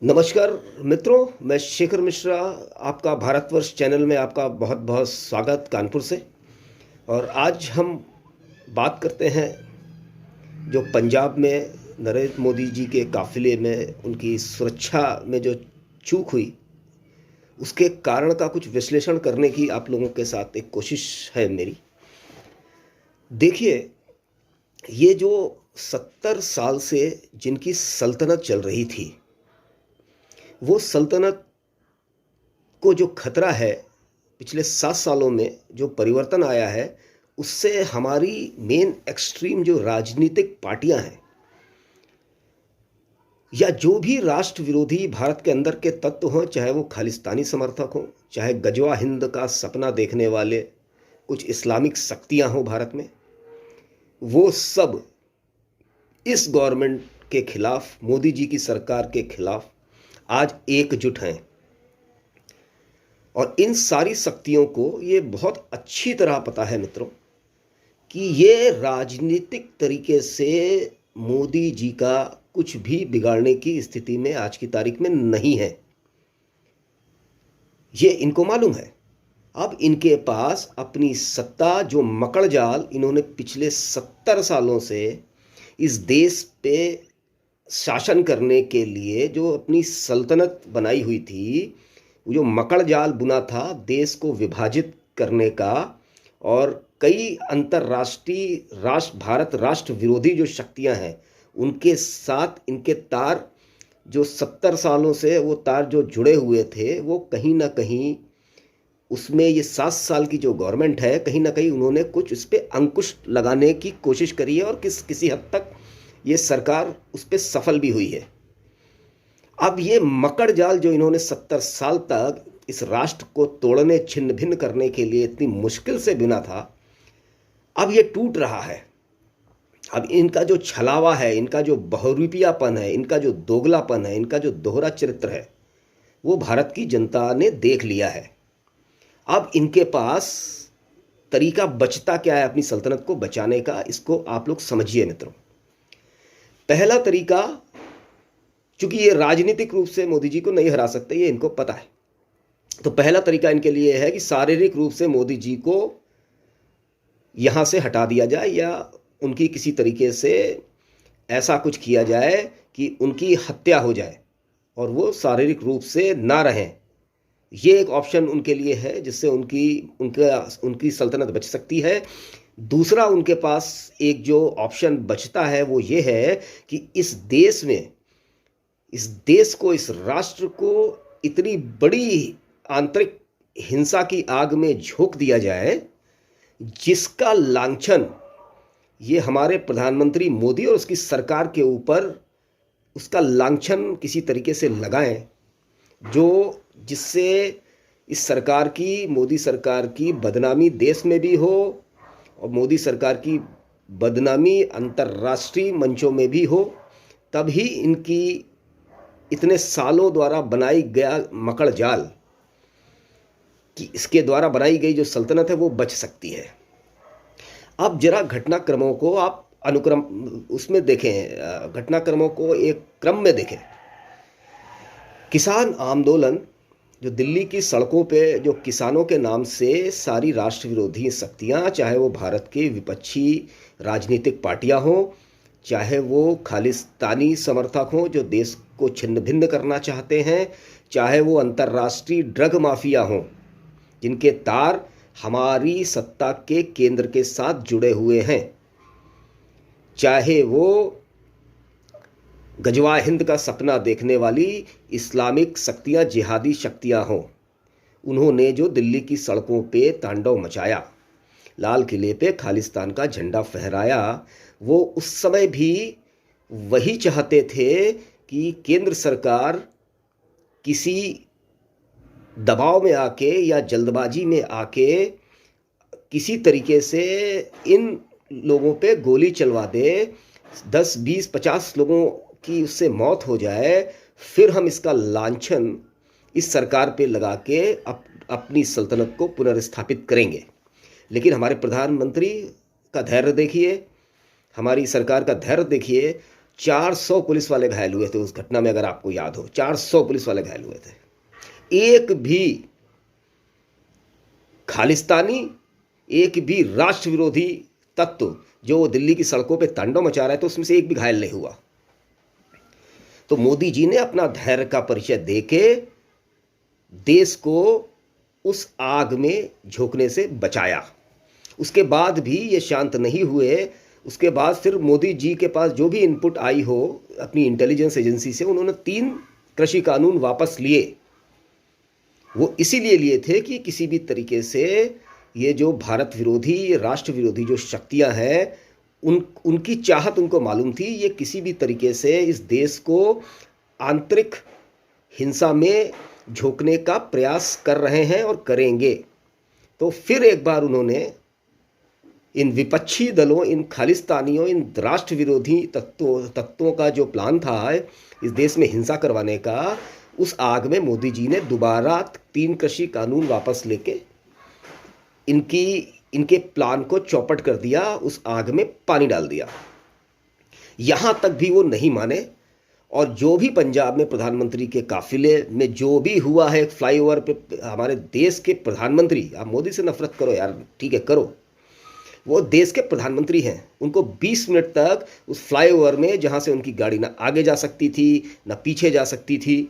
नमस्कार मित्रों, मैं शेखर मिश्रा आपका भारतवर्ष चैनल में आपका बहुत बहुत स्वागत कानपुर से। और आज हम बात करते हैं जो पंजाब में नरेंद्र मोदी जी के काफ़िले में उनकी सुरक्षा में जो चूक हुई उसके कारण का कुछ विश्लेषण करने की आप लोगों के साथ एक कोशिश है मेरी। देखिए, ये जो 70 साल से जिनकी सल्तनत चल रही थी, वो सल्तनत को जो खतरा है, पिछले 7 सालों में जो परिवर्तन आया है, उससे हमारी मेन एक्सट्रीम जो राजनीतिक पार्टियां हैं या जो भी राष्ट्र विरोधी भारत के अंदर के तत्व हों, चाहे वो खालिस्तानी समर्थक हों, चाहे गजवा हिंद का सपना देखने वाले कुछ इस्लामिक शक्तियां हों भारत में, वो सब इस गवर्नमेंट के खिलाफ, मोदी जी की सरकार के खिलाफ आज एकजुट हैं। और इन सारी शक्तियों को ये बहुत अच्छी तरह पता है मित्रों कि ये राजनीतिक तरीके से मोदी जी का कुछ भी बिगाड़ने की स्थिति में आज की तारीख में नहीं है। ये इनको मालूम है। अब इनके पास अपनी सत्ता, जो मकड़ जाल इन्होंने पिछले 70 सालों से इस देश पे शासन करने के लिए जो अपनी सल्तनत बनाई हुई थी, जो मकड़ जाल बुना था देश को विभाजित करने का, और कई अंतर्राष्ट्रीय भारत राष्ट्र विरोधी जो शक्तियां हैं उनके साथ इनके तार जो 70 सालों से वो तार जो जुड़े हुए थे, वो कहीं ना कहीं उसमें ये 7 साल की जो गवर्नमेंट है, कहीं ना कहीं उन्होंने कुछ इस पर अंकुश लगाने की कोशिश करी है और किसी हद तक ये सरकार उस पर सफल भी हुई है। अब ये मकड़ जाल जो इन्होंने 70 साल तक इस राष्ट्र को तोड़ने, छिन्न भिन्न करने के लिए इतनी मुश्किल से बुना था, अब ये टूट रहा है। अब इनका जो छलावा है, इनका जो बहुरूपियापन है, इनका जो दोगलापन है, इनका जो दोहरा चरित्र है, वो भारत की जनता ने देख लिया है। अब इनके पास तरीका बचता क्या है अपनी सल्तनत को बचाने का, इसको आप लोग समझिए मित्रों। पहला तरीका, चूंकि ये राजनीतिक रूप से मोदी जी को नहीं हरा सकते, ये इनको पता है, तो पहला तरीका इनके लिए है कि शारीरिक रूप से मोदी जी को यहाँ से हटा दिया जाए या उनकी किसी तरीके से ऐसा कुछ किया जाए कि उनकी हत्या हो जाए और वो शारीरिक रूप से ना रहें। ये एक ऑप्शन उनके लिए है जिससे उनकी सल्तनत बच सकती है। दूसरा उनके पास एक जो ऑप्शन बचता है वो ये है कि इस देश को, इस राष्ट्र को इतनी बड़ी आंतरिक हिंसा की आग में झोंक दिया जाए जिसका लांछन ये हमारे प्रधानमंत्री मोदी और उसकी सरकार के ऊपर, उसका लांछन किसी तरीके से लगाएं, जिससे इस सरकार की, मोदी सरकार की बदनामी देश में भी हो और मोदी सरकार की बदनामी अंतर्राष्ट्रीय मंचों में भी हो। तभी इनकी इतने सालों द्वारा बनाई गया मकड़ जाल कि इसके द्वारा बनाई गई जो सल्तनत है वो बच सकती है। अब जरा घटनाक्रमों को आप अनुक्रम उसमें देखें, घटनाक्रमों को एक क्रम में देखें। किसान आंदोलन जो दिल्ली की सड़कों पे, जो किसानों के नाम से सारी राष्ट्र विरोधी शक्तियां, चाहे वो भारत के विपक्षी राजनीतिक पार्टियां हों, चाहे वो खालिस्तानी समर्थक हों जो देश को छिन्न भिन्न करना चाहते हैं, चाहे वो अंतर्राष्ट्रीय ड्रग माफिया हों जिनके तार हमारी सत्ता के केंद्र के साथ जुड़े हुए हैं, चाहे वो गजवा हिंद का सपना देखने वाली इस्लामिक शक्तियां, जिहादी शक्तियां हों, उन्होंने जो दिल्ली की सड़कों पे तांडव मचाया, लाल किले पे खालिस्तान का झंडा फहराया, वो उस समय भी वही चाहते थे कि केंद्र सरकार किसी दबाव में आके या जल्दबाजी में आके किसी तरीके से इन लोगों पे गोली चलवा दे, 10, 20, 50 लोगों की उससे मौत हो जाए, फिर हम इसका लांछन इस सरकार पे लगा के अपनी सल्तनत को पुनर्स्थापित करेंगे। लेकिन हमारे प्रधानमंत्री का धैर्य देखिए, हमारी सरकार का धैर्य देखिए, 400 पुलिस वाले घायल हुए थे उस घटना में, अगर आपको याद हो 400 पुलिस वाले घायल हुए थे। एक भी खालिस्तानी, एक भी राष्ट्र विरोधी तत्व जो दिल्ली की सड़कों पे तांडव मचा रहा है, तो उसमें से एक भी घायल नहीं हुआ। तो मोदी जी ने अपना धैर्य का परिचय देके देश को उस आग में झोंकने से बचाया। उसके बाद भी ये शांत नहीं हुए। उसके बाद फिर मोदी जी के पास जो भी इनपुट आई हो अपनी इंटेलिजेंस एजेंसी से, उन्होंने 3 कृषि कानून वापस लिए। वो इसीलिए लिए थे कि किसी भी तरीके से ये जो भारत विरोधी, राष्ट्र विरोधी जो शक्तियां हैं, उनकी चाहत उनको मालूम थी, ये किसी भी तरीके से इस देश को आंतरिक हिंसा में झोंकने का प्रयास कर रहे हैं और करेंगे। तो फिर एक बार उन्होंने इन विपक्षी दलों, इन खालिस्तानियों, इन राष्ट्र विरोधी तत्वों का जो प्लान था इस देश में हिंसा करवाने का, उस आग में मोदी जी ने दोबारा 3 कृषि कानून वापस लेके इनके प्लान को चौपट कर दिया, उस आग में पानी डाल दिया। यहां तक भी वो नहीं माने, और जो भी पंजाब में प्रधानमंत्री के काफिले में जो भी हुआ है, फ्लाईओवर पे हमारे देश के प्रधानमंत्री, आप मोदी से नफरत करो यार, ठीक है करो, वो देश के प्रधानमंत्री हैं, उनको 20 मिनट तक उस फ्लाईओवर में, जहां से उनकी गाड़ी ना आगे जा सकती थी ना पीछे जा सकती थी,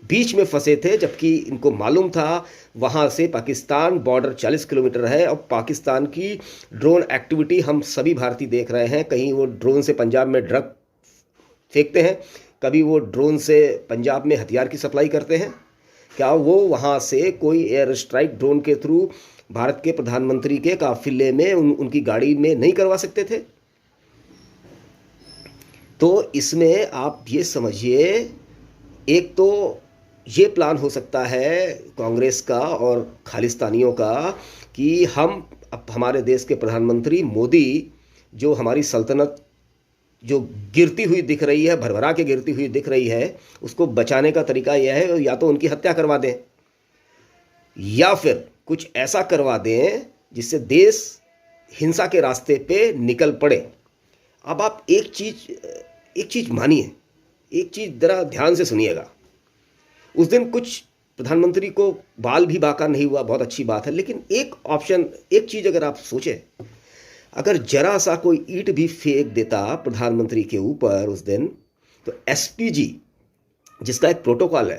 बीच में फंसे थे। जबकि इनको मालूम था वहाँ से पाकिस्तान बॉर्डर 40 किलोमीटर है, और पाकिस्तान की ड्रोन एक्टिविटी हम सभी भारतीय देख रहे हैं। कहीं वो ड्रोन से पंजाब में ड्रग फेंकते हैं, कभी वो ड्रोन से पंजाब में हथियार की सप्लाई करते हैं। क्या वो वहाँ से कोई एयर स्ट्राइक ड्रोन के थ्रू भारत के प्रधानमंत्री के काफिले में उनकी गाड़ी में नहीं करवा सकते थे? तो इसमें आप ये समझिए, एक तो ये प्लान हो सकता है कांग्रेस का और खालिस्तानियों का कि हम अब हमारे देश के प्रधानमंत्री मोदी, जो हमारी सल्तनत जो गिरती हुई दिख रही है, भरभरा के गिरती हुई दिख रही है, उसको बचाने का तरीका यह है या तो उनकी हत्या करवा दें या फिर कुछ ऐसा करवा दें जिससे देश हिंसा के रास्ते पे निकल पड़े। अब आप एक चीज मानिए, एक चीज जरा ध्यान से सुनिएगा। उस दिन कुछ प्रधानमंत्री को बाल भी बाका नहीं हुआ, बहुत अच्छी बात है, लेकिन एक ऑप्शन, एक चीज अगर आप सोचें, अगर जरा सा कोई ईंट भी फेंक देता प्रधानमंत्री के ऊपर उस दिन, तो एसपीजी जिसका एक प्रोटोकॉल है,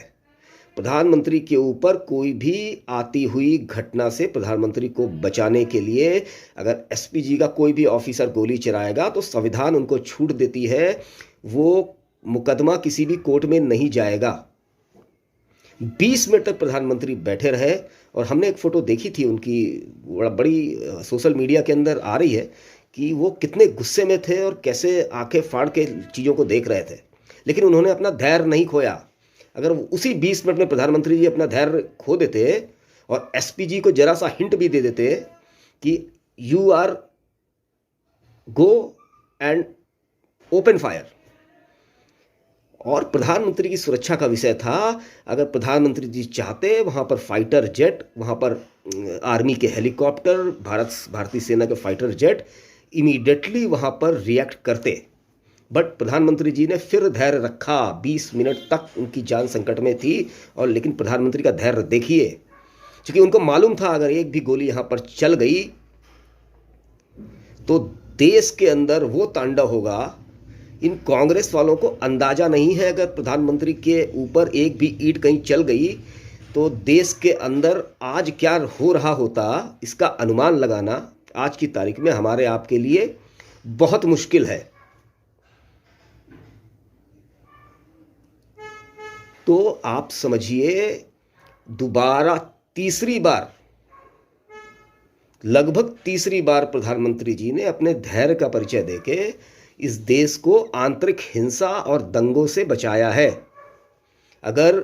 प्रधानमंत्री के ऊपर कोई भी आती हुई घटना से प्रधानमंत्री को बचाने के लिए अगर एसपीजी का कोई भी ऑफिसर गोली चलाएगा तो संविधान उनको छूट देती है, वो मुकदमा किसी भी कोर्ट में नहीं जाएगा। 20 मिनट तक प्रधानमंत्री बैठे रहे, और हमने एक फ़ोटो देखी थी उनकी, बड़ी सोशल मीडिया के अंदर आ रही है कि वो कितने गुस्से में थे और कैसे आंखें फाड़ के चीज़ों को देख रहे थे, लेकिन उन्होंने अपना धैर्य नहीं खोया। अगर उसी 20 मिनट में प्रधानमंत्री जी अपना धैर्य खो देते और एसपीजी को जरा सा हिंट भी दे देते कि you are go and open fire, और प्रधानमंत्री की सुरक्षा का विषय था, अगर प्रधानमंत्री जी चाहते वहाँ पर फाइटर जेट, वहाँ पर आर्मी के हेलीकॉप्टर, भारतीय सेना के फाइटर जेट इमीडिएटली वहाँ पर रिएक्ट करते। बट प्रधानमंत्री जी ने फिर धैर्य रखा, 20 मिनट तक उनकी जान संकट में थी, और लेकिन प्रधानमंत्री का धैर्य देखिए, क्योंकि उनको मालूम था अगर एक भी गोली यहाँ पर चल गई तो देश के अंदर वो तांडव होगा। इन कांग्रेस वालों को अंदाजा नहीं है, अगर प्रधानमंत्री के ऊपर एक भी ईंट कहीं चल गई तो देश के अंदर आज क्या हो रहा होता, इसका अनुमान लगाना आज की तारीख में हमारे आपके लिए बहुत मुश्किल है। तो आप समझिए, दोबारा तीसरी बार, लगभग तीसरी बार प्रधानमंत्री जी ने अपने धैर्य का परिचय देके इस देश को आंतरिक हिंसा और दंगों से बचाया है। अगर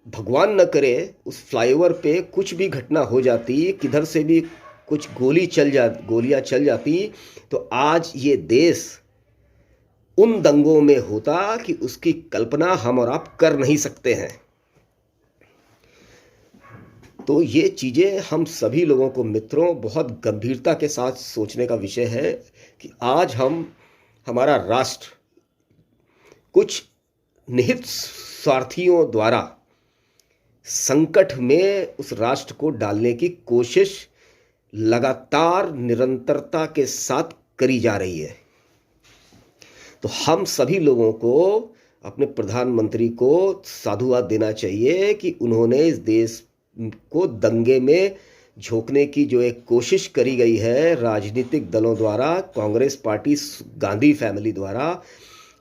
भगवान न करे उस फ्लाईओवर पे कुछ भी घटना हो जाती, किधर से भी कुछ गोलियां चल जाती, तो आज ये देश उन दंगों में होता कि उसकी कल्पना हम और आप कर नहीं सकते हैं। तो ये चीज़ें हम सभी लोगों को मित्रों बहुत गंभीरता के साथ सोचने का विषय है कि आज हमारा राष्ट्र कुछ निहित स्वार्थियों द्वारा संकट में उस राष्ट्र को डालने की कोशिश लगातार निरंतरता के साथ करी जा रही है। तो हम सभी लोगों को अपने प्रधानमंत्री को साधुवाद देना चाहिए कि उन्होंने इस देश को दंगे में झोंकने की जो एक कोशिश करी गई है राजनीतिक दलों द्वारा, कांग्रेस पार्टी, गांधी फैमिली द्वारा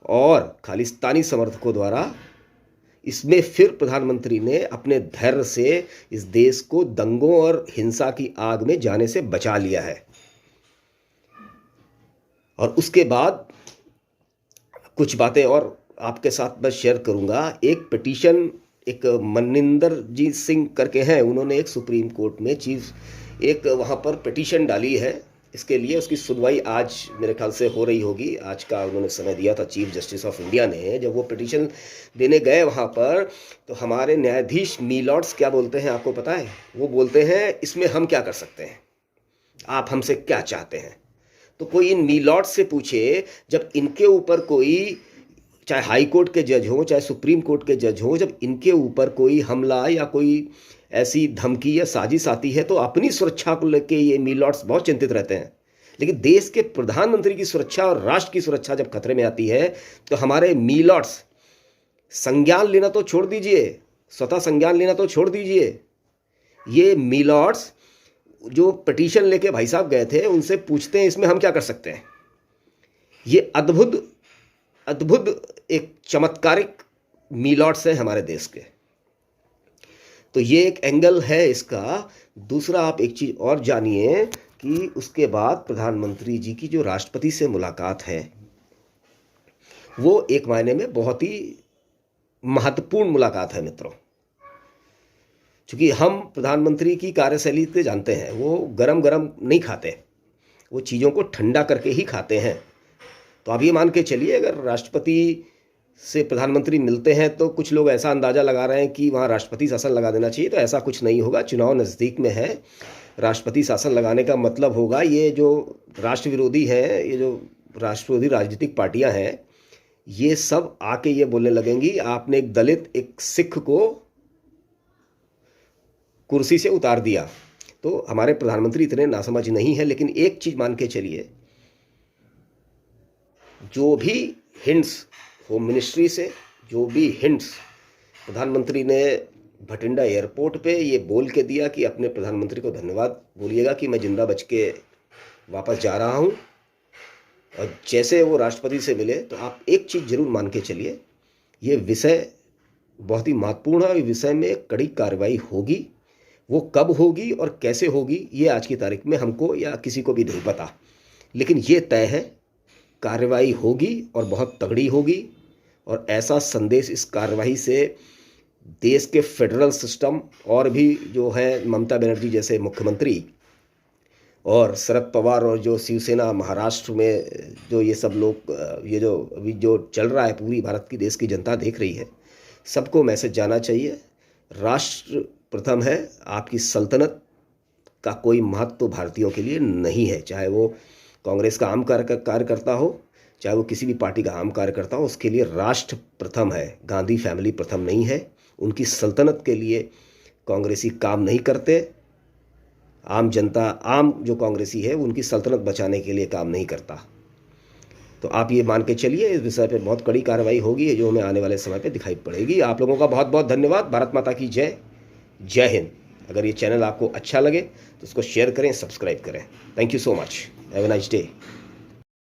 और खालिस्तानी समर्थकों द्वारा, इसमें फिर प्रधानमंत्री ने अपने धैर्य से इस देश को दंगों और हिंसा की आग में जाने से बचा लिया है। और उसके बाद कुछ बातें और आपके साथ मैं शेयर करूंगा। एक पिटीशन, एक मनिंदर जीत सिंह करके हैं, उन्होंने एक सुप्रीम कोर्ट में एक वहाँ पर पिटीशन डाली है। इसके लिए उसकी सुनवाई आज मेरे ख्याल से हो रही होगी। आज का उन्होंने समय दिया था चीफ जस्टिस ऑफ इंडिया ने। जब वो पिटीशन देने गए वहाँ पर, तो हमारे न्यायाधीश मीलॉर्ड्स क्या बोलते हैं आपको पता है? वो बोलते हैं इसमें हम क्या कर सकते हैं, आप हमसे क्या चाहते हैं। तो कोई इन मीलॉर्ड्स से पूछे, जब इनके ऊपर कोई, चाहे हाई कोर्ट के जज हो चाहे सुप्रीम कोर्ट के जज हो, जब इनके ऊपर कोई हमला या कोई ऐसी धमकी या साजिश आती है तो अपनी सुरक्षा को लेकर ये मीलॉर्ड्स बहुत चिंतित रहते हैं। लेकिन देश के प्रधानमंत्री की सुरक्षा और राष्ट्र की सुरक्षा जब खतरे में आती है तो हमारे मीलॉर्ड्स संज्ञान लेना तो छोड़ दीजिए, स्वतः संज्ञान लेना तो छोड़ दीजिए, ये मीलॉर्ड्स जो पिटीशन लेके भाई साहब गए थे उनसे पूछते हैं इसमें हम क्या कर सकते हैं। ये अद्भुत एक चमत्कारिक मीलॉर्ड्स हैं हमारे देश के। तो ये एक एंगल है इसका। दूसरा, आप एक चीज़ और जानिए कि उसके बाद प्रधानमंत्री जी की जो राष्ट्रपति से मुलाकात है वो एक मायने में बहुत ही महत्वपूर्ण मुलाकात है मित्रों। क्योंकि हम प्रधानमंत्री की कार्यशैली से जानते हैं, वो गरम गरम नहीं खाते, वो चीज़ों को ठंडा करके ही खाते हैं। तो आप ये मान के चलिए, अगर राष्ट्रपति से प्रधानमंत्री मिलते हैं तो कुछ लोग ऐसा अंदाज़ा लगा रहे हैं कि वहाँ राष्ट्रपति शासन लगा देना चाहिए, तो ऐसा कुछ नहीं होगा। चुनाव नज़दीक में है, राष्ट्रपति शासन लगाने का मतलब होगा ये जो राष्ट्र विरोधी हैं, ये जो राष्ट्र विरोधी राजनीतिक पार्टियां हैं, ये सब आके ये बोलने लगेंगी आपने एक दलित, एक सिख को कुर्सी से उतार दिया। तो हमारे प्रधानमंत्री इतने नासमझ नहीं है। लेकिन एक चीज़ मान के चलिए, जो भी हिंट्स होम मिनिस्ट्री से, जो भी हिंट्स प्रधानमंत्री ने भटिंडा एयरपोर्ट पे ये बोल के दिया कि अपने प्रधानमंत्री को धन्यवाद बोलिएगा कि मैं जिंदा बच के वापस जा रहा हूँ, और जैसे वो राष्ट्रपति से मिले, तो आप एक चीज़ जरूर मान के चलिए, ये विषय बहुत ही महत्वपूर्ण है और विषय में कड़ी कार्रवाई होगी। वो कब होगी और कैसे होगी ये आज की तारीख में हमको या किसी को भी नहीं पता, लेकिन ये तय है कार्रवाई होगी और बहुत तगड़ी होगी। और ऐसा संदेश इस कार्रवाई से देश के फेडरल सिस्टम और भी जो है ममता बनर्जी जैसे मुख्यमंत्री और शरद पवार और जो शिवसेना महाराष्ट्र में जो ये सब लोग, ये जो अभी जो चल रहा है पूरी भारत की देश की जनता देख रही है, सबको मैसेज जाना चाहिए, राष्ट्र प्रथम है। आपकी सल्तनत का कोई महत्व भारतीयों के लिए नहीं है, चाहे वो कांग्रेस का आम कार्यकर्ता हो, चाहे वो किसी भी पार्टी का आम कार्यकर्ता हो, उसके लिए राष्ट्र प्रथम है। गांधी फैमिली प्रथम नहीं है। उनकी सल्तनत के लिए कांग्रेसी काम नहीं करते। आम जनता, आम जो कांग्रेसी है उनकी सल्तनत बचाने के लिए काम नहीं करता। तो आप ये मान के चलिए इस विषय पे बहुत कड़ी कार्रवाई होगी, जो हमें आने वाले समय पे दिखाई पड़ेगी। आप लोगों का बहुत बहुत धन्यवाद। भारत माता की जय। जय हिंद। अगर ये चैनल आपको अच्छा लगे तो उसको शेयर करें, सब्सक्राइब करें। Thank you so much. Have a nice day.